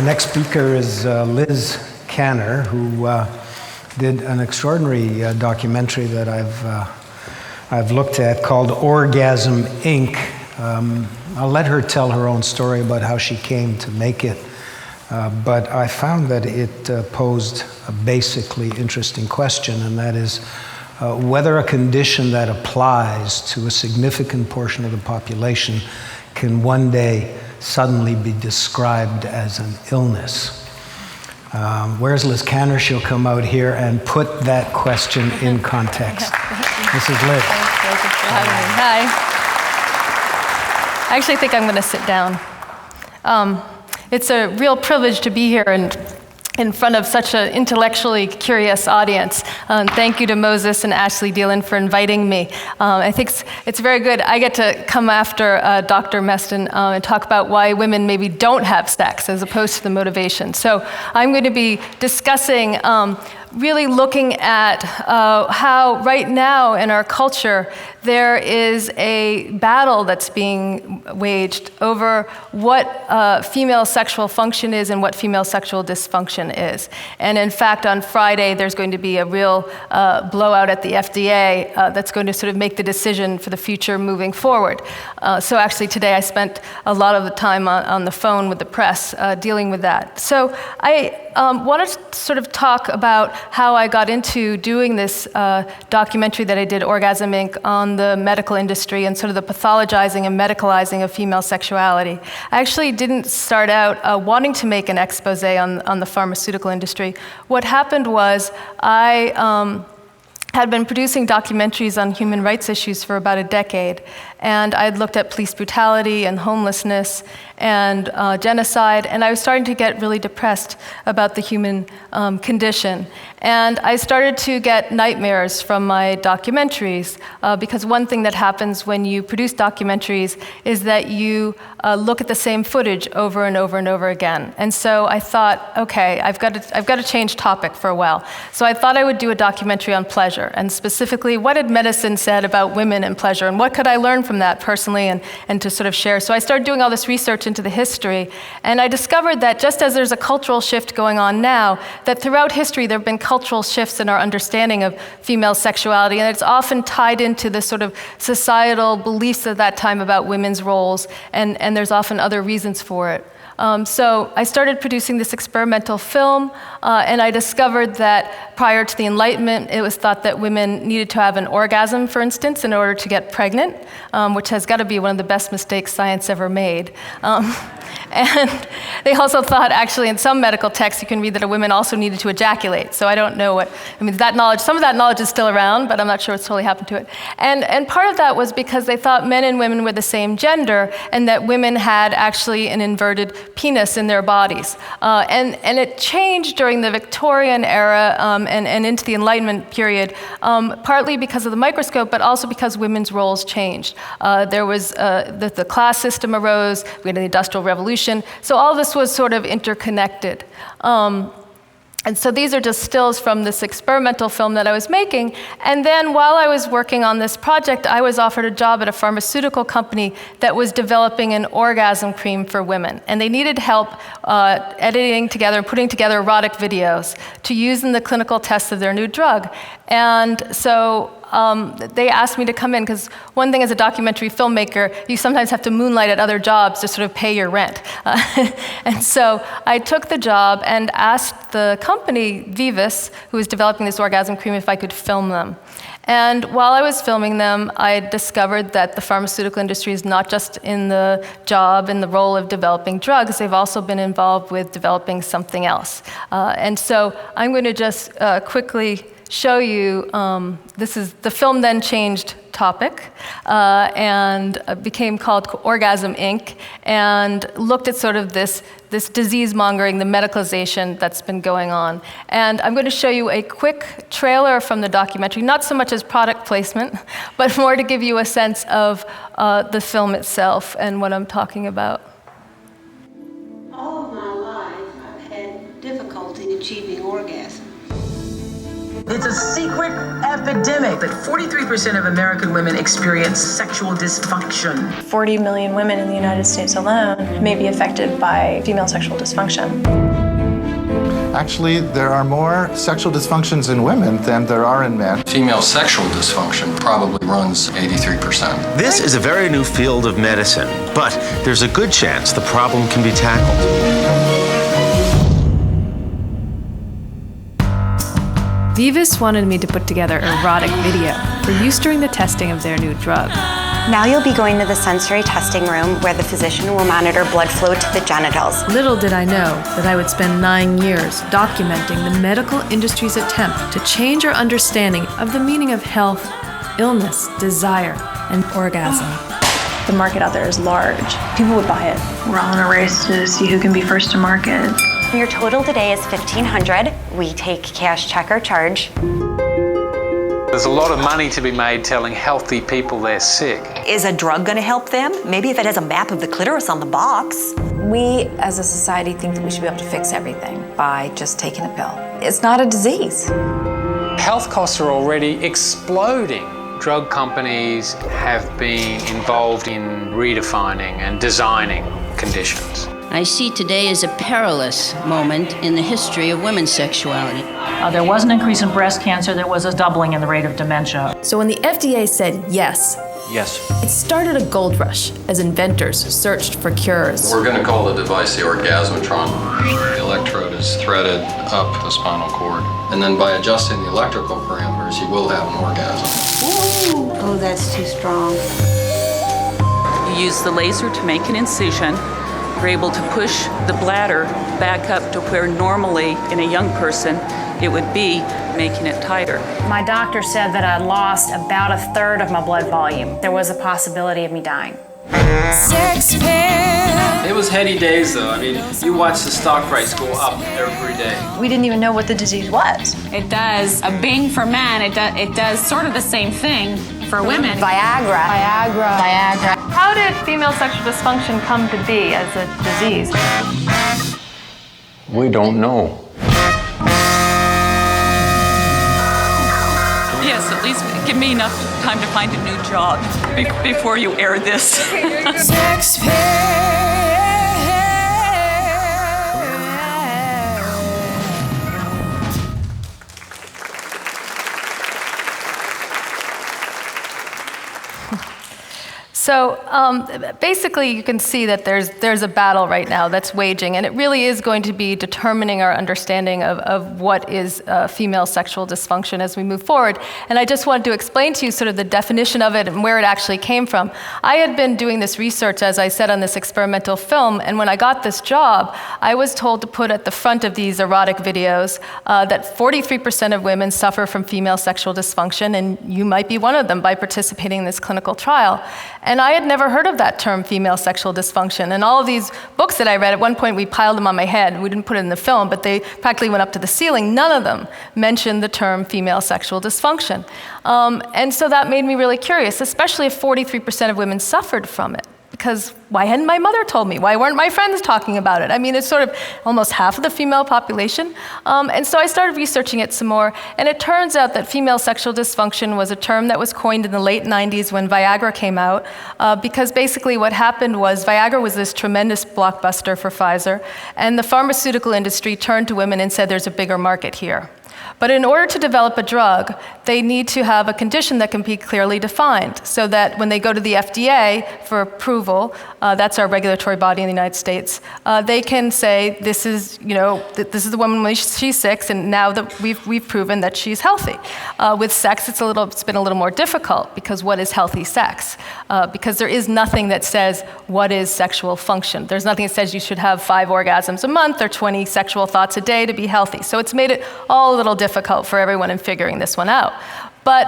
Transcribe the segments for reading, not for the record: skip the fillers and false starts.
next speaker is Liz Canner, who did an extraordinary documentary that I've looked at called Orgasm Inc. I'll let her tell her own story about how she came to make it, but I found that it posed a basically interesting question, and that is whether a condition that applies to a significant portion of the population can one day suddenly be described as an illness. Where's Liz Canner? She'll come out here and put that question in context. This is Liz. Thank you for having me. Hi. I actually think I'm going to sit down. It's a real privilege to be here and in front of such an intellectually curious audience. Thank you to Moses and Ashley Dillon for inviting me. I think it's very good. I get to come after Dr. Meston and talk about why women maybe don't have sex as opposed to the motivation. So I'm going to be discussing really looking at how right now in our culture there is a battle that's being waged over what female sexual function is and what female sexual dysfunction is. And in fact, on Friday, there's going to be a real blowout at the FDA that's going to sort of make the decision for the future moving forward. So actually today I spent a lot of the time on the phone with the press dealing with that. So I wanted to sort of talk about how I got into doing this documentary that I did, Orgasm Inc., on the medical industry and sort of the pathologizing and medicalizing of female sexuality. I actually didn't start out wanting to make an expose on the pharmaceutical industry. What happened was I had been producing documentaries on human rights issues for about a decade, and I had looked at police brutality and homelessness and genocide, and I was starting to get really depressed about the human condition. And I started to get nightmares from my documentaries, because one thing that happens when you produce documentaries is that you look at the same footage over and over and over again. And so I thought, okay, I've got to change topic for a while. So I thought I would do a documentary on pleasure, and specifically, what had medicine said about women and pleasure, and what could I learn from that personally and to sort of share. So I started doing all this research into the history, and I discovered that just as there's a cultural shift going on now, that throughout history there have been cultural shifts in our understanding of female sexuality, and it's often tied into the sort of societal beliefs at that time about women's roles, and there's often other reasons for it. So I started producing this experimental film, and I discovered that prior to the Enlightenment, it was thought that women needed to have an orgasm, for instance, in order to get pregnant, which has got to be one of the best mistakes science ever made. And they also thought, actually, in some medical texts, you can read that a woman also needed to ejaculate. So I don't know that knowledge, some of that knowledge is still around, but I'm not sure what's totally happened to it. And part of that was because they thought men and women were the same gender, and that women had actually an inverted penis in their bodies. And it changed during the Victorian era and into the Enlightenment period, partly because of the microscope, but also because women's roles changed. There was the class system arose, we had the Industrial Revolution, so all this was sort of interconnected. And so these are just stills from this experimental film that I was making. And then while I was working on this project, I was offered a job at a pharmaceutical company that was developing an orgasm cream for women. And they needed help editing together and putting together erotic videos to use in the clinical tests of their new drug. And so they asked me to come in, because one thing as a documentary filmmaker, you sometimes have to moonlight at other jobs to sort of pay your rent. And so I took the job and asked the company, Vivus, who was developing this orgasm cream, if I could film them. And while I was filming them, I discovered that the pharmaceutical industry is not just in the job and the role of developing drugs, they've also been involved with developing something else. And so I'm going to just quickly show you, the film then changed topic and became called Orgasm Inc. and looked at sort of this disease mongering, the medicalization that's been going on. And I'm going to show you a quick trailer from the documentary, not so much as product placement, but more to give you a sense of the film itself and what I'm talking about. All of my life, I've had difficulty achieving orgasm. It's a secret epidemic that 43% of American women experience sexual dysfunction. 40 million women in the United States alone may be affected by female sexual dysfunction. Actually, there are more sexual dysfunctions in women than there are in men. Female sexual dysfunction probably runs 83%. This is a very new field of medicine, but there's a good chance the problem can be tackled. Vivus wanted me to put together an erotic video for use during the testing of their new drug. Now you'll be going to the sensory testing room where the physician will monitor blood flow to the genitals. Little did I know that I would spend 9 years documenting the medical industry's attempt to change our understanding of the meaning of health, illness, desire, and orgasm. The market out there is large. People would buy it. We're all in a race to see who can be first to market. Your total today is $1,500. We take cash, check, or charge. There's a lot of money to be made telling healthy people they're sick. Is a drug going to help them? Maybe if it has a map of the clitoris on the box. We, as a society, think that we should be able to fix everything by just taking a pill. It's not a disease. Health costs are already exploding. Drug companies have been involved in redefining and designing conditions. I see today as a perilous moment in the history of women's sexuality. There was an increase in breast cancer. There was a doubling in the rate of dementia. So when the FDA said yes, it started a gold rush as inventors searched for cures. We're going to call the device the Orgasmatron. The electrode is threaded up the spinal cord, and then by adjusting the electrical parameters, you will have an orgasm. Ooh. Oh, that's too strong. You use the laser to make an incision. You're able to push the bladder back up to where normally in a young person it would be, making it tighter. My doctor said that I lost about 1/3 of my blood volume. There was a possibility of me dying. It was heady days though. I mean, you watch the stock price go up every day. We didn't even know what the disease was. It does a Bing for men. It does sort of the same thing for women. Viagra. How did female sexual dysfunction come to be as a disease? We don't know. Yes, at least give me enough time to find a new job before you air this. So basically, you can see that there's a battle right now that's waging, and it really is going to be determining our understanding of what is female sexual dysfunction as we move forward. And I just wanted to explain to you sort of the definition of it and where it actually came from. I had been doing this research, as I said, on this experimental film, and when I got this job, I was told to put at the front of these erotic videos that 43% of women suffer from female sexual dysfunction, and you might be one of them by participating in this clinical trial. And I had never heard of that term, female sexual dysfunction. And all of these books that I read, at one point we piled them on my head. We didn't put it in the film, but they practically went up to the ceiling. None of them mentioned the term female sexual dysfunction. And so that made me really curious, especially if 43% of women suffered from it. Because why hadn't my mother told me? Why weren't my friends talking about it? I mean, it's sort of almost half of the female population. And so I started researching it some more, and it turns out that female sexual dysfunction was a term that was coined in the late 90s when Viagra came out, because basically what happened was Viagra was this tremendous blockbuster for Pfizer, and the pharmaceutical industry turned to women and said there's a bigger market here. But in order to develop a drug, they need to have a condition that can be clearly defined so that when they go to the FDA for approval, that's our regulatory body in the United States, they can say, this is the woman when she's 6, and now that we've proven that she's healthy. With sex, it's been a little more difficult, because what is healthy sex? Because there is nothing that says what is sexual function. There's nothing that says you should have 5 orgasms a month or 20 sexual thoughts a day to be healthy. So it's made it all a little difficult for everyone in figuring this one out. But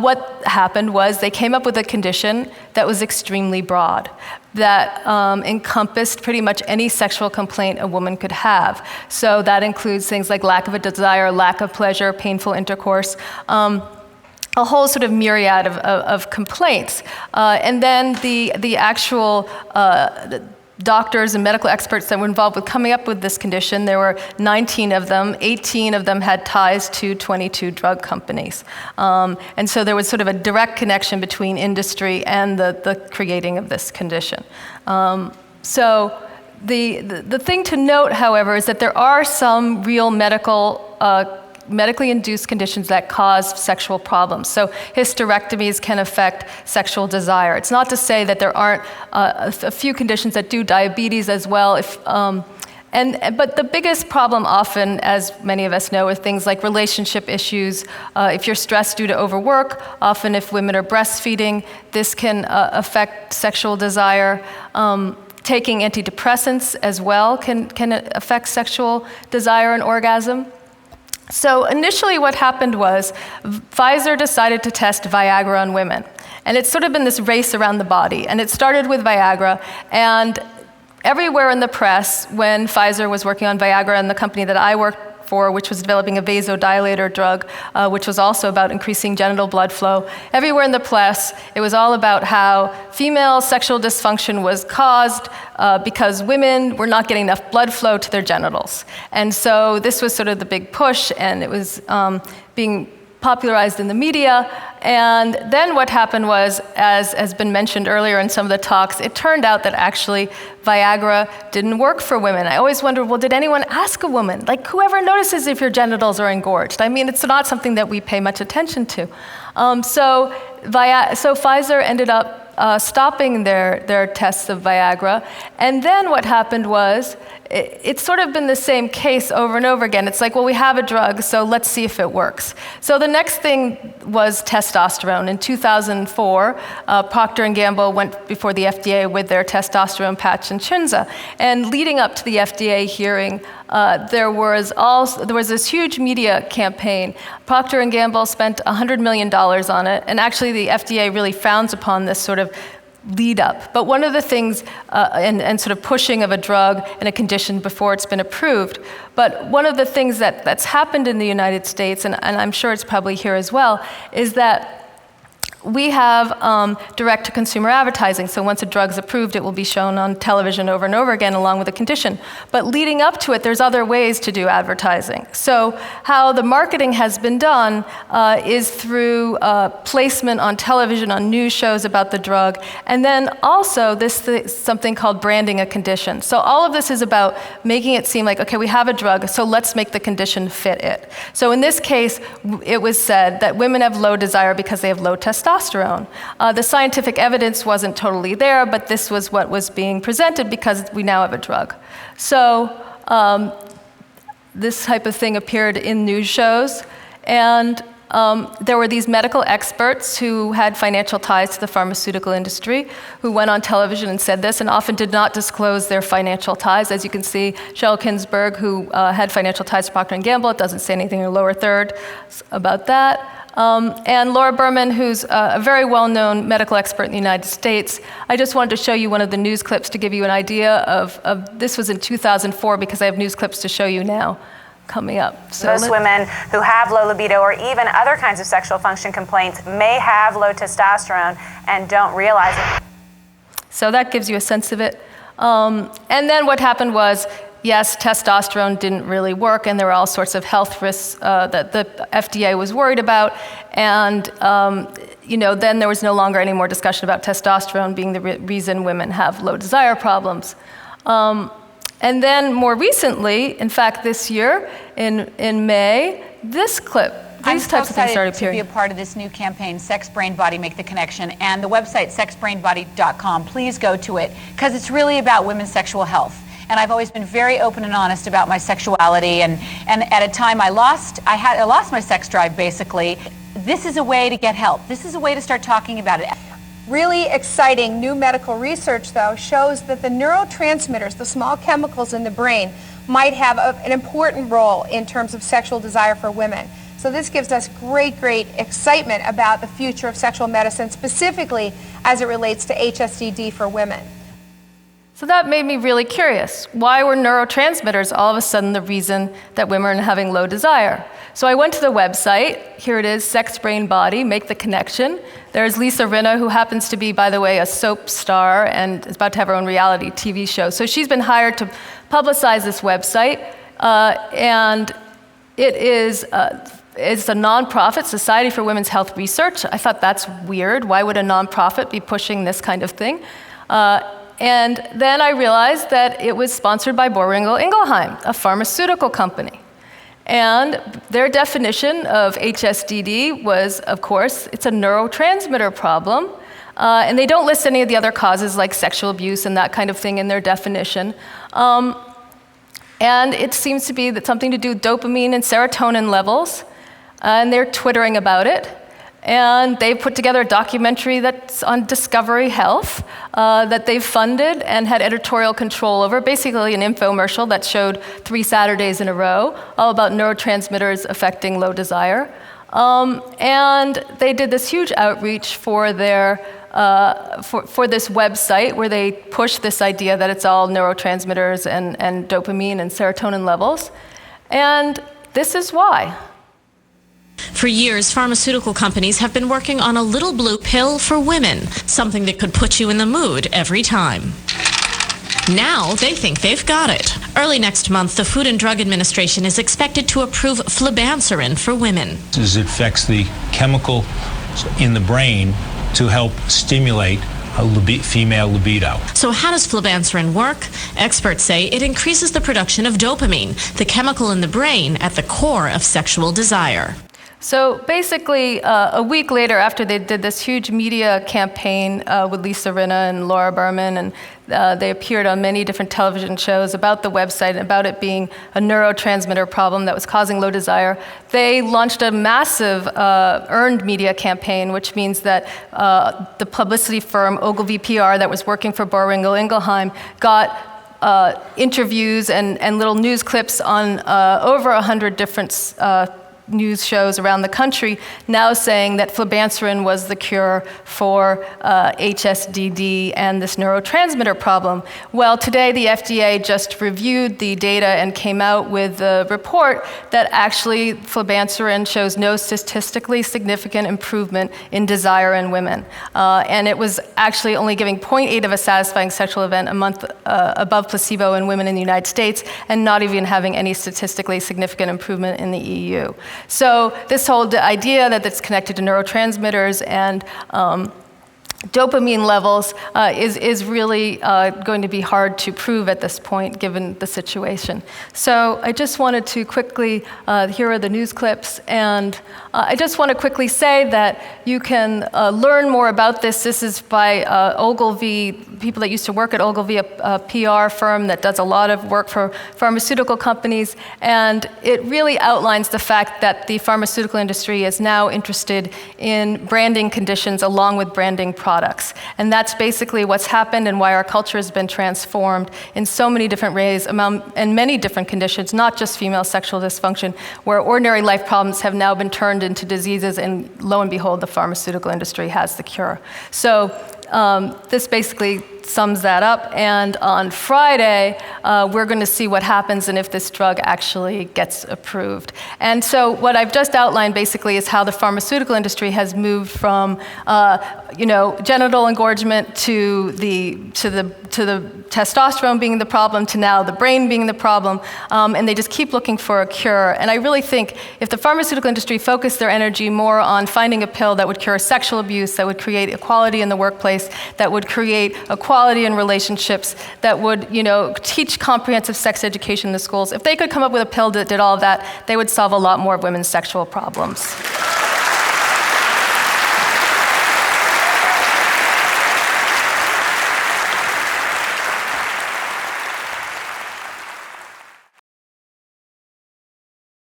what happened was they came up with a condition that was extremely broad, that encompassed pretty much any sexual complaint a woman could have. So that includes things like lack of a desire, lack of pleasure, painful intercourse, a whole sort of myriad of complaints. And then the actual doctors and medical experts that were involved with coming up with this condition. There were 19 of them. 18 of them had ties to 22 drug companies. And so there was sort of a direct connection between industry and the creating of this condition. So the thing to note, however, is that there are some real medically induced conditions that cause sexual problems. So hysterectomies can affect sexual desire. It's not to say that there aren't a few conditions that do, diabetes as well. But the biggest problem often, as many of us know, are things like relationship issues. If you're stressed due to overwork, often if women are breastfeeding, this can affect sexual desire. Taking antidepressants as well can affect sexual desire and orgasm. So initially what happened was Pfizer decided to test Viagra on women. And it's sort of been this race around the body. And it started with Viagra. And everywhere in the press, when Pfizer was working on Viagra and the company that I worked for, which was developing a vasodilator drug, which was also about increasing genital blood flow. Everywhere in the press, it was all about how female sexual dysfunction was caused because women were not getting enough blood flow to their genitals. And so this was sort of the big push, and it was being popularized in the media. And then what happened was, as has been mentioned earlier in some of the talks, it turned out that actually Viagra didn't work for women. I always wondered, well, did anyone ask a woman? Like, whoever notices if your genitals are engorged? I mean, it's not something that we pay much attention to. So Pfizer ended up stopping their tests of Viagra. And then what happened was, it's sort of been the same case over and over again. It's like, well, we have a drug, so let's see if it works. So the next thing was testosterone. In 2004, Procter & Gamble went before the FDA with their testosterone patch and Chinza. And leading up to the FDA hearing, there was this huge media campaign. Procter & Gamble spent $100 million on it, and actually the FDA really frowns upon this sort of lead up. But one of the things, and sort of pushing of a drug and a condition before it's been approved, but one of the things that's happened in the United States, and I'm sure it's probably here as well, is that we have direct-to-consumer advertising. So once a drug's approved, it will be shown on television over and over again along with the condition. But leading up to it, there's other ways to do advertising. So how the marketing has been done is through placement on television, on news shows about the drug, and then also something called branding a condition. So all of this is about making it seem like, okay, we have a drug, so let's make the condition fit it. So in this case, it was said that women have low desire because they have low testosterone. The scientific evidence wasn't totally there, but this was what was being presented because we now have a drug. So this type of thing appeared in news shows, and there were these medical experts who had financial ties to the pharmaceutical industry who went on television and said this, and often did not disclose their financial ties. As you can see, Sheryl Kinsberg, who had financial ties to Procter & Gamble, it doesn't say anything in the lower third about that. And Laura Berman, who's a very well-known medical expert in the United States. I just wanted to show you one of the news clips to give you an idea of this was in 2004 because I have news clips to show you now coming up. So most women who have low libido or even other kinds of sexual function complaints may have low testosterone and don't realize it. So that gives you a sense of it. And then what happened was, yes, testosterone didn't really work, and there were all sorts of health risks that the FDA was worried about. And then there was no longer any more discussion about testosterone being the reason women have low desire problems. And then more recently, in fact, this year in May, this clip. These types of things started appearing. I'm so excited to be a part of this new campaign, Sex, Brain, Body, Make the Connection, and the website sexbrainbody.com. Please go to it, because it's really about women's sexual health. And I've always been very open and honest about my sexuality. And at a time I lost my sex drive, basically. This is a way to get help. This is a way to start talking about it. Really exciting new medical research, though, shows that the neurotransmitters, the small chemicals in the brain, might have an important role in terms of sexual desire for women. So this gives us great excitement about the future of sexual medicine, specifically as it relates to HSDD for women. So that made me really curious. Why were neurotransmitters all of a sudden the reason that women are having low desire? So I went to the website. Here it is, Sex, Brain, Body, Make the Connection. There's Lisa Rinna, who happens to be, by the way, a soap star and is about to have her own reality TV show. So she's been hired to publicize this website. And it is it's a nonprofit, Society for Women's Health Research. I thought that's weird. Why would a nonprofit be pushing this kind of thing? And then I realized that it was sponsored by Boehringer Ingelheim, a pharmaceutical company. And their definition of HSDD was, of course, it's a neurotransmitter problem. And they don't list any of the other causes like sexual abuse and that kind of thing in their definition. And it seems to be that something to do with dopamine and serotonin levels. And they're twittering about it. And they put together a documentary that's on Discovery Health that they've funded and had editorial control over, basically an infomercial that showed 3 Saturdays in a row, all about neurotransmitters affecting low desire. And they did this huge outreach for their for this website where they push this idea that it's all neurotransmitters and dopamine and serotonin levels. And this is why. For years, pharmaceutical companies have been working on a little blue pill for women, something that could put you in the mood every time. Now they think they've got it. Early next month, the Food and Drug Administration is expected to approve Flibanserin for women. It affects the chemical in the brain to help stimulate a female libido. So how does Flibanserin work? Experts say it increases the production of dopamine, the chemical in the brain at the core of sexual desire. So basically, a week later, after they did this huge media campaign with Lisa Rinna and Laura Berman, and they appeared on many different television shows about the website and about it being a neurotransmitter problem that was causing low desire, they launched a massive earned media campaign, which means that the publicity firm Ogilvy PR that was working for Boehringer Ingelheim got interviews and little news clips on over 100 different news shows around the country now saying that Flibanserin was the cure for HSDD and this neurotransmitter problem. Well, today the FDA just reviewed the data and came out with a report that actually Flibanserin shows no statistically significant improvement in desire in women. And it was actually only giving 0.8 of a satisfying sexual event a month above placebo in women in the United States and not even having any statistically significant improvement in the EU. So this whole idea that it's connected to neurotransmitters and dopamine levels is really going to be hard to prove at this point, given the situation. So I just wanted to quickly, here are the news clips, and I just want to quickly say that you can learn more about this. This is by Ogilvy, people that used to work at Ogilvy, a PR firm that does a lot of work for pharmaceutical companies, and it really outlines the fact that the pharmaceutical industry is now interested in branding conditions along with branding products. And that's basically what's happened and why our culture has been transformed in so many different ways and many different conditions, not just female sexual dysfunction, where ordinary life problems have now been turned into diseases, and lo and behold, the pharmaceutical industry has the cure. So this basically sums that up, and on Friday, we're going to see what happens and if this drug actually gets approved. And so what I've just outlined basically is how the pharmaceutical industry has moved from genital engorgement to the testosterone being the problem to now the brain being the problem, and they just keep looking for a cure. And I really think if the pharmaceutical industry focused their energy more on finding a pill that would cure sexual abuse, that would create equality in the workplace, that would create equality in relationships, that would teach comprehensive sex education in the schools, if they could come up with a pill that did all of that, they would solve a lot more of women's sexual problems.